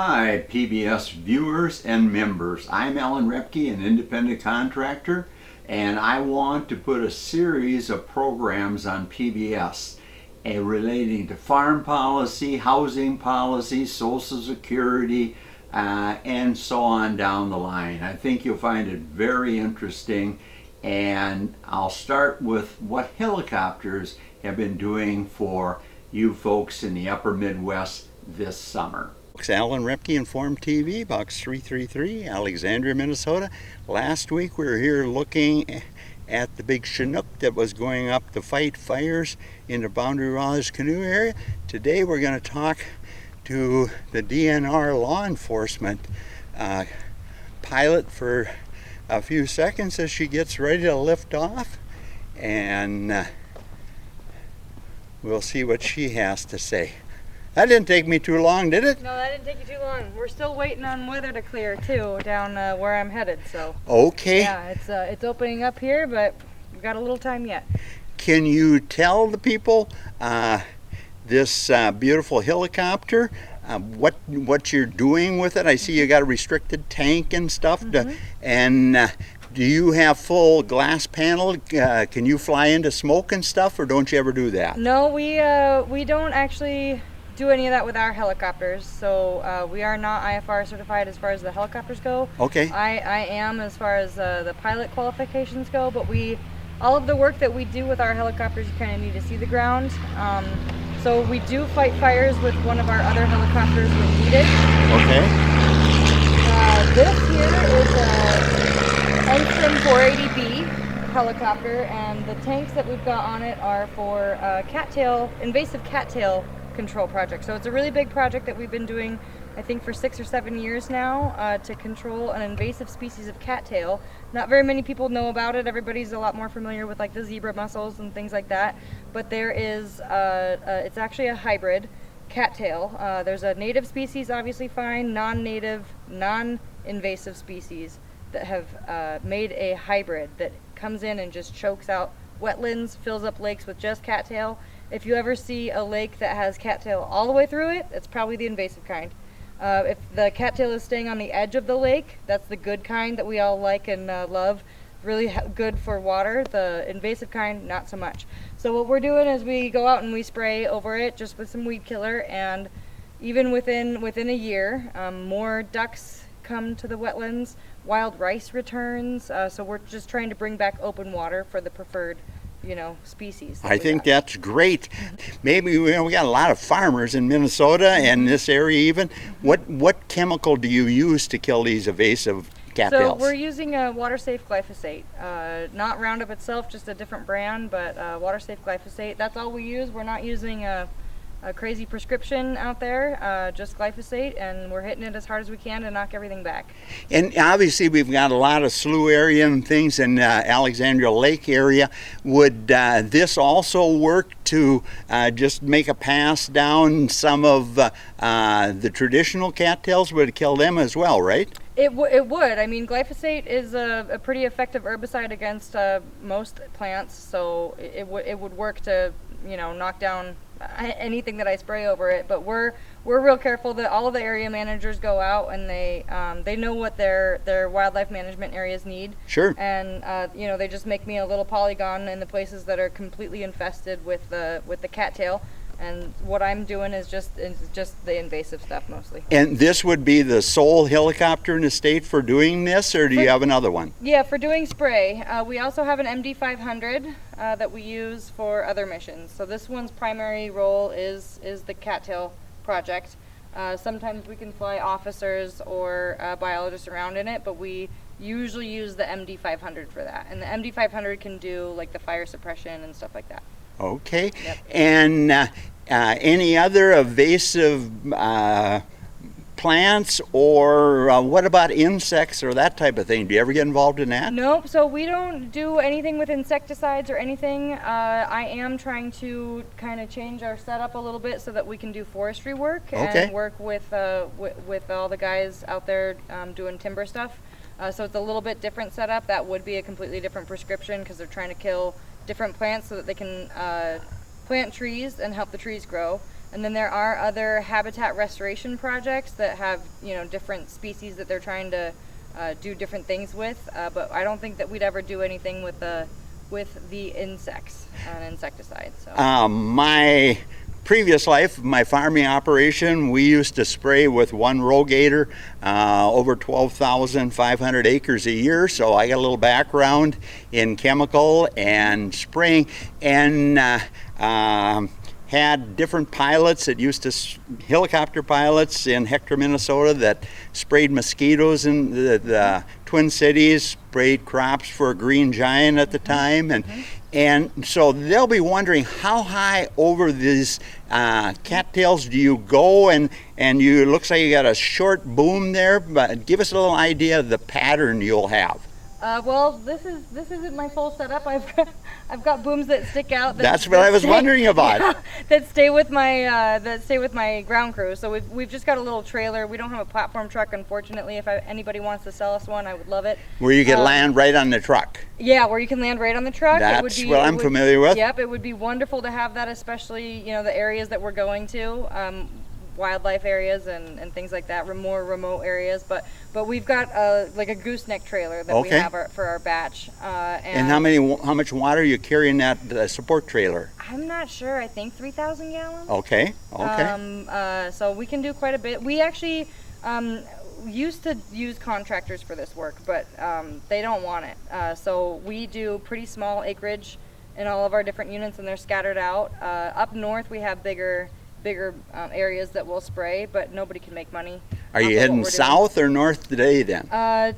Hi, PBS viewers and members. I'm Alan Repke, an independent contractor, and I want to put a series of programs on PBS relating to farm policy, housing policy, Social Security, and so on down the line. I think you'll find it very interesting, and I'll start with what helicopters have been doing for you folks in the upper Midwest this summer. Alan Repke, Informed TV, box 333, Alexandria, Minnesota. Last week we were here looking at the big Chinook that was going up to fight fires in the Boundary Waters canoe area. Today we're going to talk to the DNR law enforcement pilot for a few seconds as she gets ready to lift off, and we'll see what she has to say. That didn't take me too long, did it? No, that didn't take you too long. We're still waiting on weather to clear too, down where I'm headed. So. Okay. Yeah, it's opening up here, but we've got a little time yet. Can you tell the people this beautiful helicopter what you're doing with it? I see you got a restricted tank and stuff. Do you have full glass panel? Can you fly into smoke and stuff, or don't you ever do that? No, we don't actually do any of that with our helicopters. So we are not IFR certified as far as the helicopters go. Okay. I am as far as the pilot qualifications go, but all of the work that we do with our helicopters, you kind of need to see the ground. So we do fight fires with one of our other helicopters when needed. Okay. This here is a Ensign 480B helicopter, and the tanks that we've got on it are for invasive cattail control project. So it's a really big project that we've been doing, I think, for 6 or 7 years now, to control an invasive species of cattail. Not very many people know about it. Everybody's a lot more familiar with like the zebra mussels and things like that. But there is, it's actually a hybrid cattail. There's a native species, obviously fine, non-native, non-invasive species that have made a hybrid that comes in and just chokes out wetlands, fills up lakes with just cattail. If you ever see a lake that has cattail all the way through it, it's probably the invasive kind. If the cattail is staying on the edge of the lake, that's the good kind that we all like and love. Really good for water. The invasive kind, not so much. So what we're doing is we go out and we spray over it just with some weed killer, and even within a year, more ducks come to the wetlands, wild rice returns, so we're just trying to bring back open water for the preferred species. I think that's great. Maybe we got a lot of farmers in Minnesota and this area even. What chemical do you use to kill these invasive cattails? So we're using a water-safe glyphosate, not Roundup itself, just a different brand, but water-safe glyphosate. That's all we use. We're not using a crazy prescription out there, just glyphosate, and we're hitting it as hard as we can to knock everything back. And obviously we've got a lot of slough area and things in Alexandria Lake area. Would this also work to just make a pass down some of the traditional cattails? Would kill them as well, right? It would. I mean, glyphosate is a pretty effective herbicide against most plants, so it would work to knock down anything that I spray over it. But we're real careful that all of the area managers go out and they know what their wildlife management areas need. Sure. And they just make me a little polygon in the places that are completely infested with the cattail. And what I'm doing is just the invasive stuff mostly. And this would be the sole helicopter in the state for doing this, or do you have another one? Yeah, for doing spray. We also have an MD 500 that we use for other missions. So this one's primary role is the cattail project. Sometimes we can fly officers or biologists around in it, but we usually use the MD 500 for that. And the MD 500 can do like the fire suppression and stuff like that. Okay. Yep. And any other invasive plants, or what about insects or that type of thing? Do you ever get involved in that? Nope. So we don't do anything with insecticides or anything. I am trying to kind of change our setup a little bit so that we can do forestry work and work with all the guys out there doing timber stuff. So it's a little bit different setup. That would be a completely different prescription because they're trying to kill different plants so that they can plant trees and help the trees grow. And then there are other habitat restoration projects that have, you know, different species that they're trying to do different things with. But I don't think that we'd ever do anything with the insects and insecticides. So. My previous life, my farming operation, we used to spray with one rogator over 12,500 acres a year, so I got a little background in chemical and spraying, and had different pilots that used to, helicopter pilots in Hector, Minnesota, that sprayed mosquitoes in the Twin Cities, sprayed crops for a green giant at the time, and so they'll be wondering, how high over these cattails do you go? And you, looks like you got a short boom there, but give us a little idea of the pattern you'll have. Well, this isn't my full setup. I've got booms that stick out. That's what I was wondering about. Yeah, that stay with my ground crew. So we've just got a little trailer. We don't have a platform truck, unfortunately. If anybody wants to sell us one, I would love it. Where you can land right on the truck. Yeah, where you can land right on the truck. That's what I'm familiar with. Yep, it would be wonderful to have that, especially, you know, the areas that we're going to. Wildlife areas and things like that, more remote areas, but we've got like a gooseneck trailer that we have for our batch. And how much water are you carrying that support trailer? I'm not sure. I think 3,000 gallons. Okay. So we can do quite a bit. We actually used to use contractors for this work, but they don't want it. So we do pretty small acreage in all of our different units, and they're scattered out. Up north we have bigger areas that we'll spray, but nobody can make money. Are you heading south or north today then?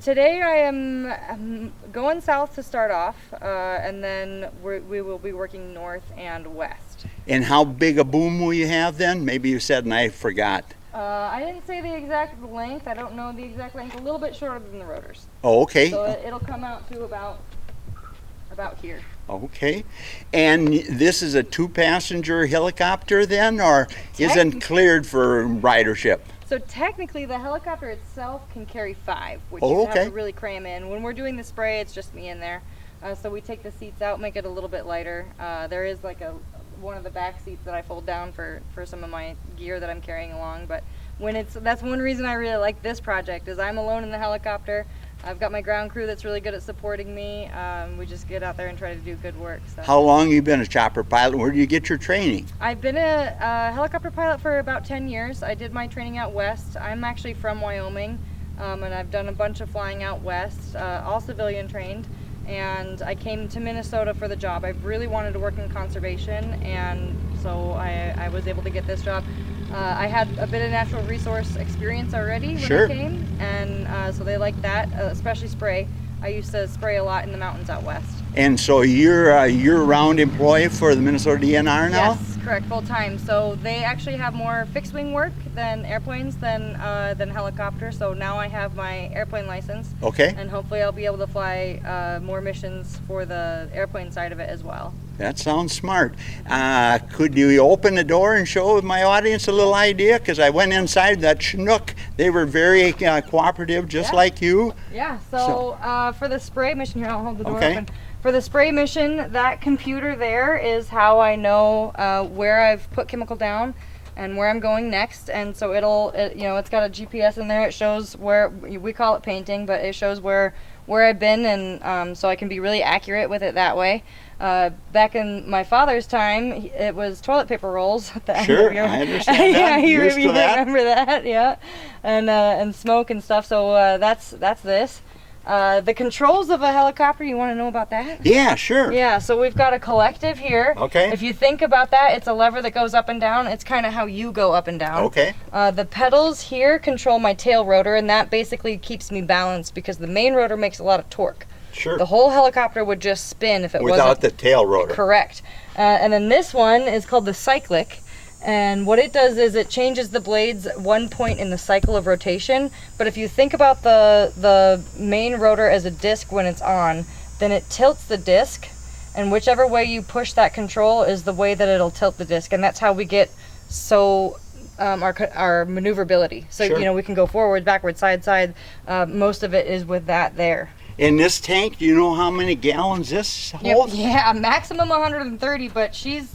Today I am going south to start off, and then we will be working north and west. And how big a boom will you have then? Maybe you said and I forgot. I didn't say the exact length. I don't know the exact length. A little bit shorter than the rotors. Oh, okay. So it'll come out to about here. Okay. And this is a 2-passenger helicopter then, or isn't cleared for ridership? So technically the helicopter itself can carry 5, which you have to really cram in. When we're doing the spray, it's just me in there. So we take the seats out, make it a little bit lighter. There is like one of the back seats that I fold down for some of my gear that I'm carrying along. But that's one reason I really like this project, is I'm alone in the helicopter. I've got my ground crew that's really good at supporting me. We just get out there and try to do good work. So. How long have you been a chopper pilot? Where do you get your training? I've been a helicopter pilot for about 10 years. I did my training out west. I'm actually from Wyoming, and I've done a bunch of flying out west, all civilian trained. And I came to Minnesota for the job. I really wanted to work in conservation, and so I was able to get this job. I had a bit of natural resource experience already when I came, and so they liked that, especially spray. I used to spray a lot in the mountains out west. And so you're a year-round employee for the Minnesota DNR now? Yes, correct, full-time. So they actually have more fixed-wing work than airplanes than helicopters. So now I have my airplane license. Okay. And hopefully I'll be able to fly more missions for the airplane side of it as well. That sounds smart. Could you open the door and show my audience a little idea? Because I went inside that Chinook. They were very cooperative, just like you. Yeah, so for the spray mission, here, I'll hold the door open. For the spray mission, that computer there is how I know where I've put chemical down and where I'm going next. And so it's got a GPS in there. It shows where, we call it painting, but it shows where I've been, and so I can be really accurate with it that way. Back in my father's time, it was toilet paper rolls. Sure, I understand that. Yeah, you remember that, yeah. And smoke and stuff, so that's this. The controls of a helicopter, you want to know about that? Yeah, sure. Yeah, so we've got a collective here. Okay. If you think about that, it's a lever that goes up and down. It's kind of how you go up and down. Okay. The pedals here control my tail rotor, and that basically keeps me balanced because the main rotor makes a lot of torque. Sure. The whole helicopter would just spin if it wasn't. Without the tail rotor. Correct. And then this one is called the cyclic. And what it does is it changes the blades one point in the cycle of rotation. But if you think about the main rotor as a disc when it's on, then it tilts the disc. And whichever way you push that control is the way that it'll tilt the disc. And that's how we get our maneuverability. So, we can go forward, backward, side. Most of it is with that there. In this tank, do you know how many gallons this holds? Yeah, maximum 130, but she's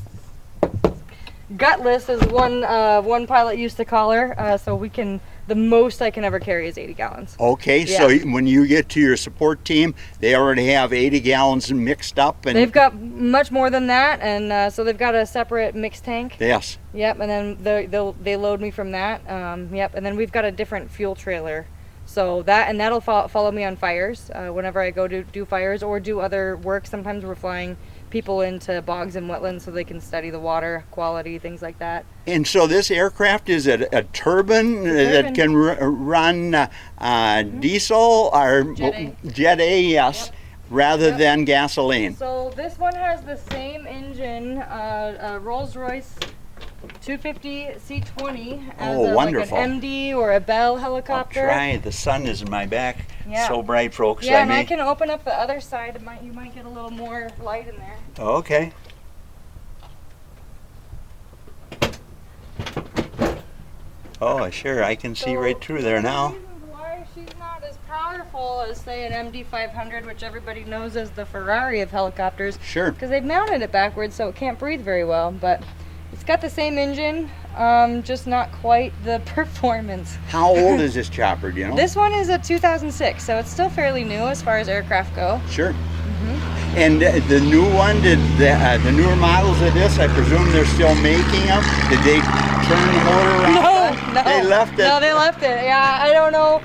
gutless, as one pilot used to call her. So we can, the most I can ever carry is 80 gallons. Okay, Yeah. so when you get to your support team, they already have 80 gallons mixed up, and They've got much more than that, and so they've got a separate mixed tank. yes. Yep, and then they load me from that. Yep, and then we've got a different fuel trailer. So that'll follow me on fires whenever I go to do fires or do other work. Sometimes we're flying people into bogs and wetlands so they can study the water quality, things like that. And so this aircraft is a turbine that can run diesel or Jet A, yes, Yep. rather than gasoline. So this one has the same engine, Rolls-Royce 250 C20 as Oh, wonderful. like an MD or a Bell helicopter. I'll try. The sun is in my back. Yeah. So bright, folks. Yeah, and I can open up the other side. You might get a little more light in there. Okay. Oh, sure. I can see right through there now. The reason why she's not as powerful as, say, an MD 500, which everybody knows as the Ferrari of helicopters. Sure. Because they've mounted it backwards, so it can't breathe very well. But it's got the same engine, just not quite the performance. How old is this chopper, do you know? This one is a 2006, so it's still fairly new as far as aircraft go. Sure. And the new one, the newer models of this, I presume they're still making them? Did they turn the motor around? No. They left it? No, they left it. Yeah, I don't know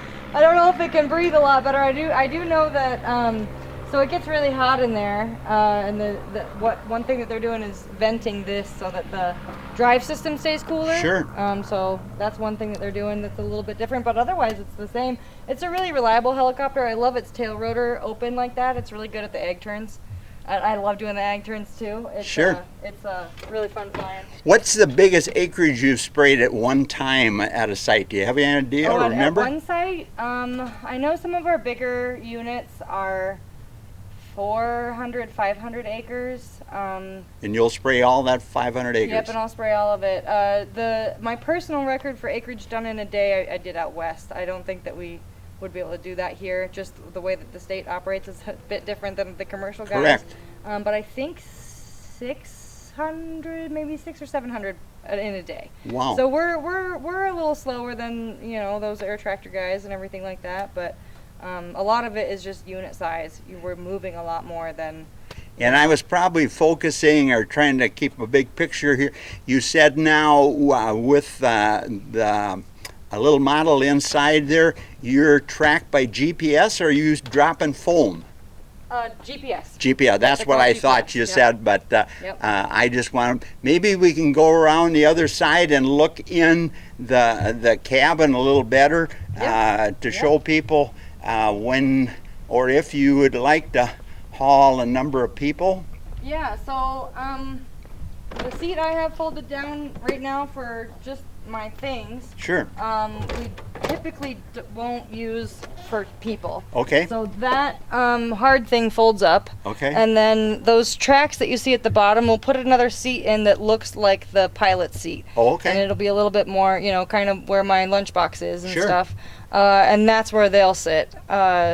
if it can breathe a lot better. I do know that, so it gets really hot in there, and one thing that they're doing is venting this so that the drive system stays cooler. Sure. So that's one thing that they're doing that's a little bit different, but otherwise it's the same. It's a really reliable helicopter. I love its tail rotor open like that. It's really good at the egg turns. I love doing the egg turns too. Sure. It's really fun flying. What's the biggest acreage you've sprayed at one time at a site? Do you have any idea or remember? At one site, I know some of our bigger units are 400, 500 acres. And you'll spray all that 500 acres? Yep, and I'll spray all of it. My personal record for acreage done in a day, I did out west. I don't think that we would be able to do that here. Just the way that the state operates is a bit different than the commercial guys. Correct. But I think 600, maybe 600 or 700 in a day. Wow. So we're a little slower than those air tractor guys and everything like that. But a lot of it is just unit size. We're moving a lot more than. And I was probably focusing or trying to keep a big picture here. You said now with a little model inside there, you're tracked by GPS, or are you dropping foam? GPS. GPS, that's what I thought you said, but I just want to, maybe we can go around the other side and look in the cabin a little better to show people when or if you would like to haul a number of people. Yeah, so the seat I have folded down right now for just my things. Sure. We typically won't use for people. Okay. So that hard thing folds up. Okay. And then those tracks that you see at the bottom, we'll put another seat in that looks like the pilot seat. Oh, okay. And it'll be a little bit more, kind of where my lunchbox is and Sure. stuff. And that's where they'll sit.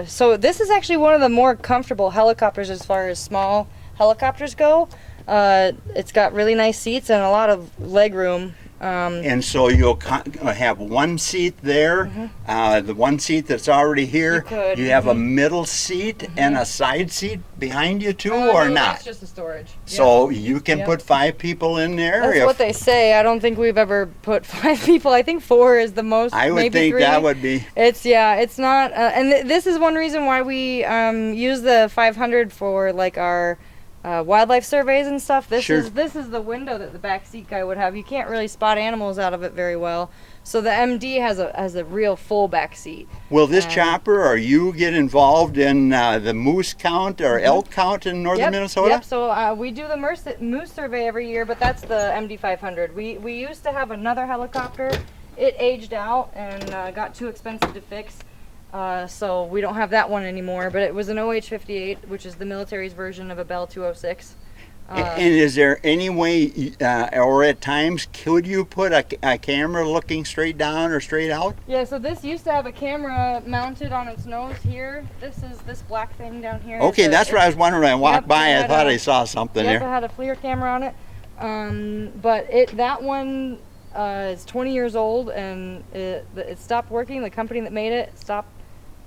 So this is actually one of the more comfortable helicopters as far as small helicopters go. It's got really nice seats and a lot of leg room. And so you'll have one seat there, the one seat that's already here. You have a middle seat and a side seat behind you too, or No, not? That's just a storage. So you can put 5 people in there? That's what they say. I don't think we've ever put 5 people. I think 4 is the most. I would maybe think 3. that would be. It's not. And this is one reason why we use the 500 for like our wildlife surveys and stuff. This is the window that the back seat guy would have. You can't really spot animals out of it very well. So the MD has a real full back seat. Will this chopper or you get involved in the moose count or elk count in northern Minnesota? Yep. So we do the moose survey every year, but that's the MD 500. We used to have another helicopter. It aged out and got too expensive to fix. So we don't have that one anymore, but it was an OH-58, which is the military's version of a Bell 206. And is there any way, or at times, could you put a camera looking straight down or straight out? Yeah, so this used to have a camera mounted on its nose here. This is this black thing down here. Okay, that's what I was wondering. I walked by, I thought I saw something there. there. It had a FLIR camera on it. But that one is 20 years old, and it stopped working. The company that made it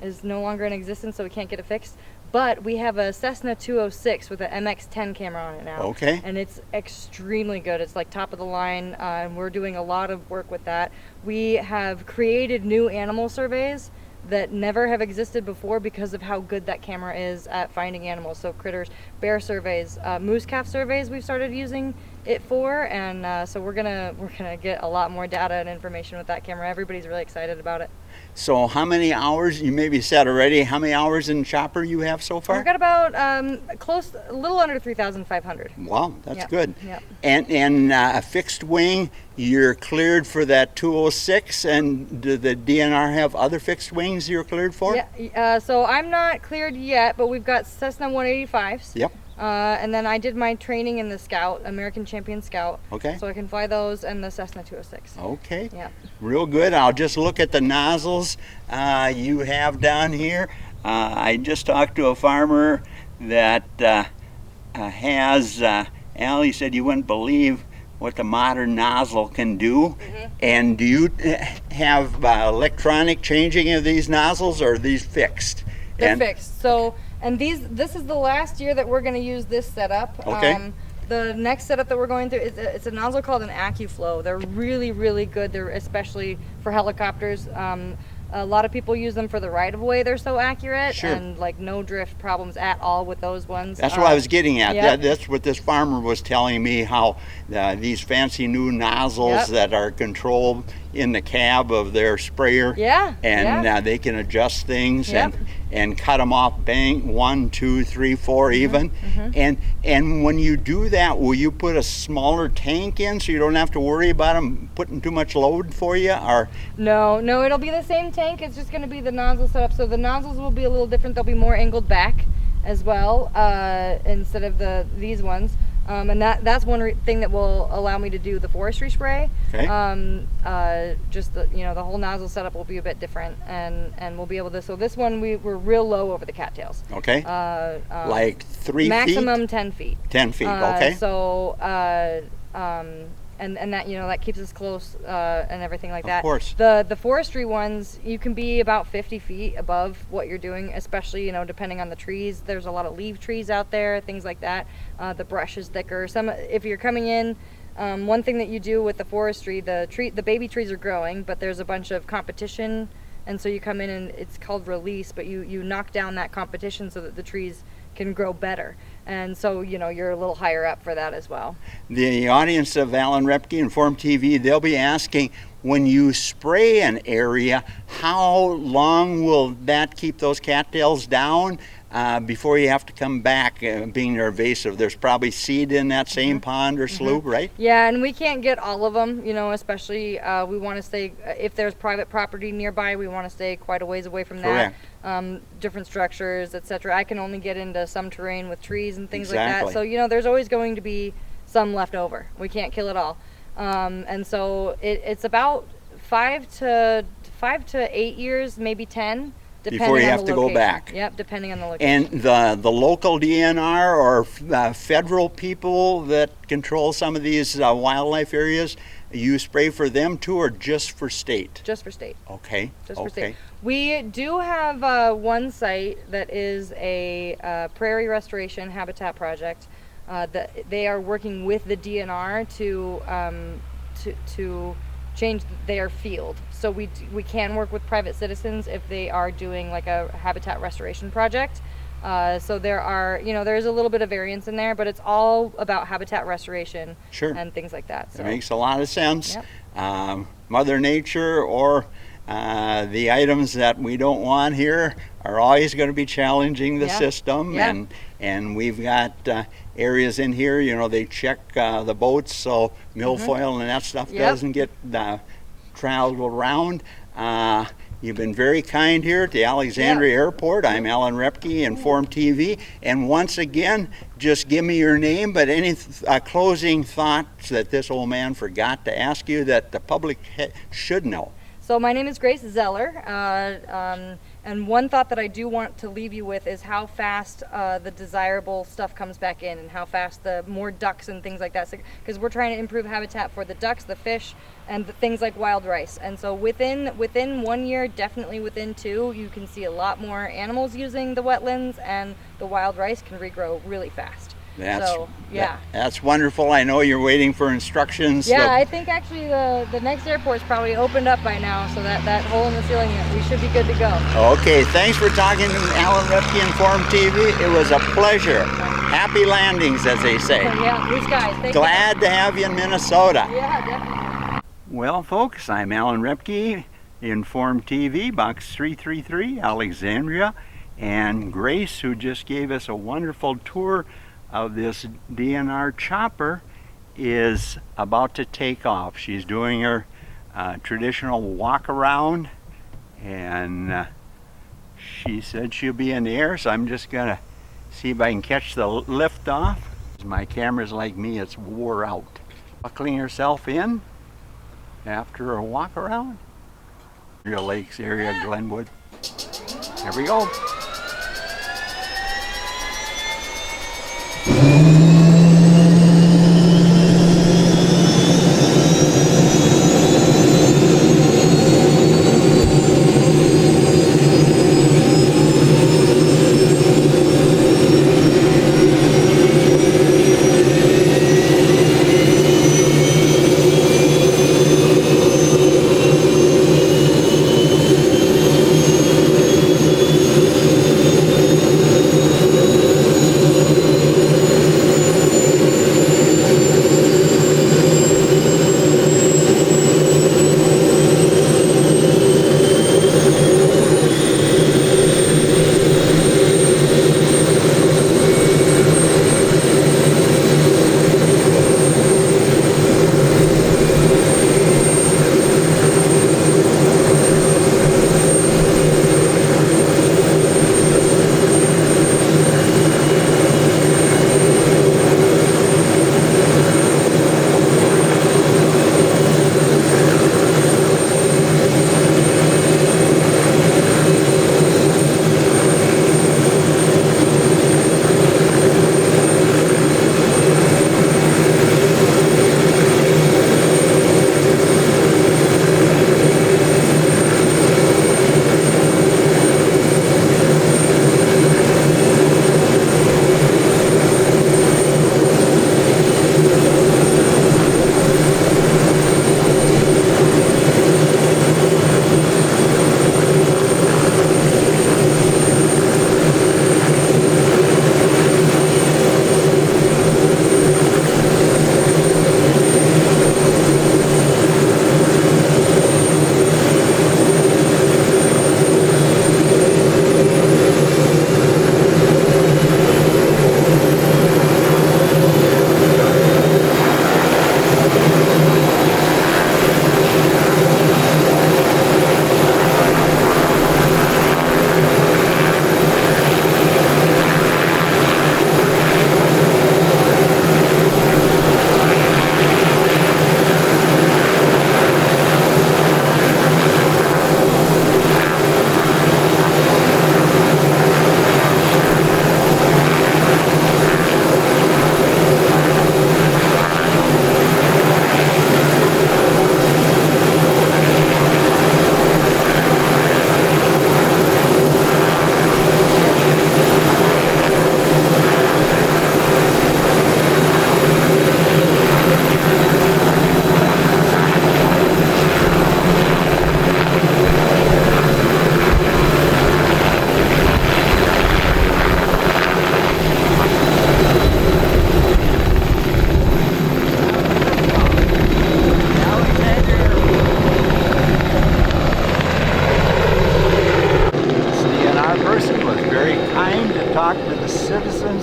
is no longer in existence, so we can't get it fixed. But we have a Cessna 206 with an MX-10 camera on it now. Okay. And it's extremely good. It's like top of the line, and we're doing a lot of work with that. We have created new animal surveys that never have existed before because of how good that camera is at finding animals. So critters, bear surveys, moose calf surveys we've started using it for, and so we're gonna get a lot more data and information with that camera. Everybody's really excited about it. So how many hours, you maybe said already, how many hours in chopper you have so far? We've got about a little under 3,500. Wow, that's Yep. good. Yep. And a fixed wing, you're cleared for that 206, and do the DNR have other fixed wings you're cleared for? Yeah, so I'm not cleared yet, but we've got Cessna 185s. Yep. And then I did my training in the Scout, American Champion Scout. Okay. So I can fly those and the Cessna 206. Okay. Yeah. Real good. I'll just look at the nozzles you have down here. I just talked to a farmer that has, Al, he said you wouldn't believe what the modern nozzle can do. Mm-hmm. And do you have electronic changing of these nozzles, or are these fixed? They're fixed. So, and this is the last year that we're going to use this setup. Okay. The next setup that we're going through, it's a nozzle called an AccuFlow. They're really, really good. They're especially for helicopters. A lot of people use them for the right-of-way. They're so accurate. Sure. And like no drift problems at all with those ones. That's what I was getting at. Yep. That's what this farmer was telling me, how these fancy new nozzles Yep. that are controlled in the cab of their sprayer. Yeah. And yeah. they can adjust things. Yep. And cut them off, bang, 1, 2, 3, 4 even. Mm-hmm. And when you do that, will you put a smaller tank in so you don't have to worry about them putting too much load for you? Or No, it'll be the same tank. It's just going to be the nozzle setup. So the nozzles will be a little different. They'll be more angled back as well, instead of these ones. And that's one thing that will allow me to do the forestry spray. Okay. Just the whole nozzle setup will be a bit different, and we'll be able to. So this one we're real low over the cattails. okay, like 3 feet? Maximum 10 feet. 10 feet, okay. So and that that keeps us close and everything like that. Of course. The forestry ones, you can be about 50 feet above what you're doing, especially depending on the trees. There's a lot of leaf trees out there, things like that. The brush is thicker. If you're coming in, one thing that you do with the forestry, the baby trees are growing, but there's a bunch of competition, and so you come in and it's called release, but you knock down that competition so that the trees can grow better. And so, you're a little higher up for that as well. The audience of Alan Repke and Form TV, they'll be asking, when you spray an area, how long will that keep those cattails down before you have to come back, being they're invasive? There's probably seed in that same pond or slough, right? Yeah, and we can't get all of them, especially we want to stay, if there's private property nearby, we want to stay quite a ways away from that. Correct. Different structures, etc. I can only get into some terrain with trees and things Exactly. like that. So, there's always going to be some left over. We can't kill it all. And so it's about 5 to 8 years, maybe 10. Before you have to go back. Yep, depending on the location. And the local DNR or federal people that control some of these wildlife areas, you spray for them too, or just for state? Just for state. Okay. Just for state. We do have one site that is a prairie restoration habitat project that they are working with the DNR to change their field. So we can work with private citizens if they are doing like a habitat restoration project. So there's a little bit of variance in there, but it's all about habitat restoration. Sure. And things like that. So. It makes a lot of sense. Yep. Mother Nature or the items that we don't want here are always going to be challenging the system. Yeah. And we've got areas in here, they check the boats, so milfoil and that stuff doesn't get traveled around. You've been very kind here at the Alexandria Airport. I'm Alan Repke, Inform TV. And once again, just give me your name, but any closing thoughts that this old man forgot to ask you that the public should know. So my name is Grace Zeller, and one thought that I do want to leave you with is how fast the desirable stuff comes back in, and how fast the more ducks and things like that, because we're trying to improve habitat for the ducks, the fish, and the things like wild rice. And so within 1 year, definitely within 2, you can see a lot more animals using the wetlands, and the wild rice can regrow really fast. That's wonderful. I know you're waiting for instructions. Yeah, so I think actually the next airport's probably opened up by now, so that hole in the ceiling, we should be good to go. Okay, thanks for talking to Alan Repke, Inform TV. It was a pleasure. Happy landings, as they say. Yeah, blue skies. Thank Glad you. to have you in Minnesota. Yeah, definitely. Well, folks, I'm Alan Repke, Inform TV, Box 333, Alexandria, and Grace, who just gave us a wonderful tour of this DNR chopper, is about to take off. She's doing her traditional walk around, and she said she'll be in the air, so I'm just gonna see if I can catch the lift off. My camera's like me, it's wore out. Buckling herself in after a walk around. Real Lakes area, Glenwood. Here we go.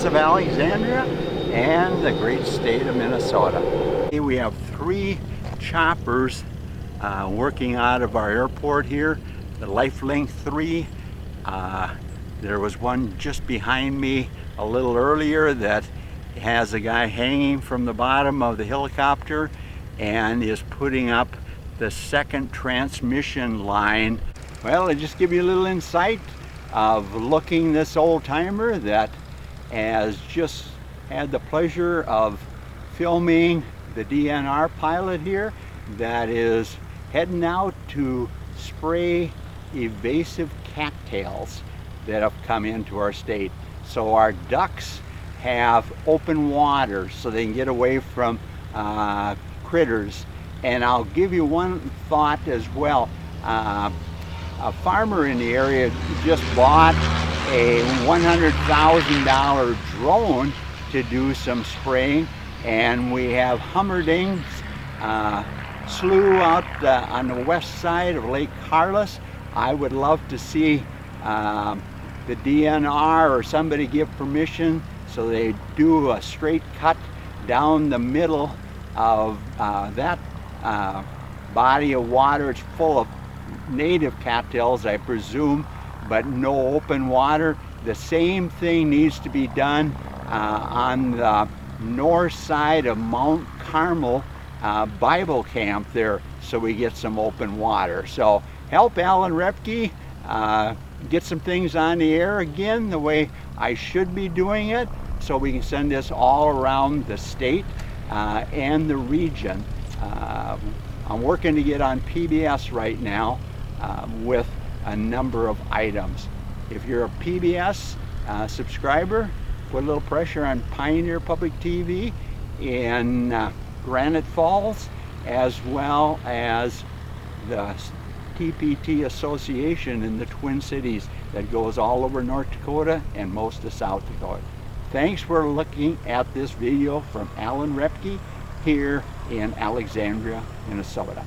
of Alexandria and the great state of Minnesota. We have 3 choppers working out of our airport here, the Lifelink 3. There was one just behind me a little earlier that has a guy hanging from the bottom of the helicopter and is putting up the second transmission line. Well, I'll just give you a little insight of looking this old timer that has just had the pleasure of filming the DNR pilot here that is heading out to spray invasive cattails that have come into our state. So our ducks have open water so they can get away from critters. And I'll give you one thought as well. A farmer in the area just bought a $100,000 drone to do some spraying, and we have Hummerdings slough out on the west side of Lake Carlos. I would love to see the DNR or somebody give permission so they do a straight cut down the middle of that body of water. It's full of native cattails, I presume, but no open water. The same thing needs to be done on the north side of Mount Carmel Bible camp there, so we get some open water. So help Alan Repke get some things on the air again the way I should be doing it, so we can send this all around the state and the region. I'm working to get on PBS right now with a number of items. If you're a PBS subscriber, put a little pressure on Pioneer Public TV in Granite Falls, as well as the TPT Association in the Twin Cities that goes all over North Dakota and most of South Dakota. Thanks for looking at this video from Alan Repke here in Alexandria, Minnesota.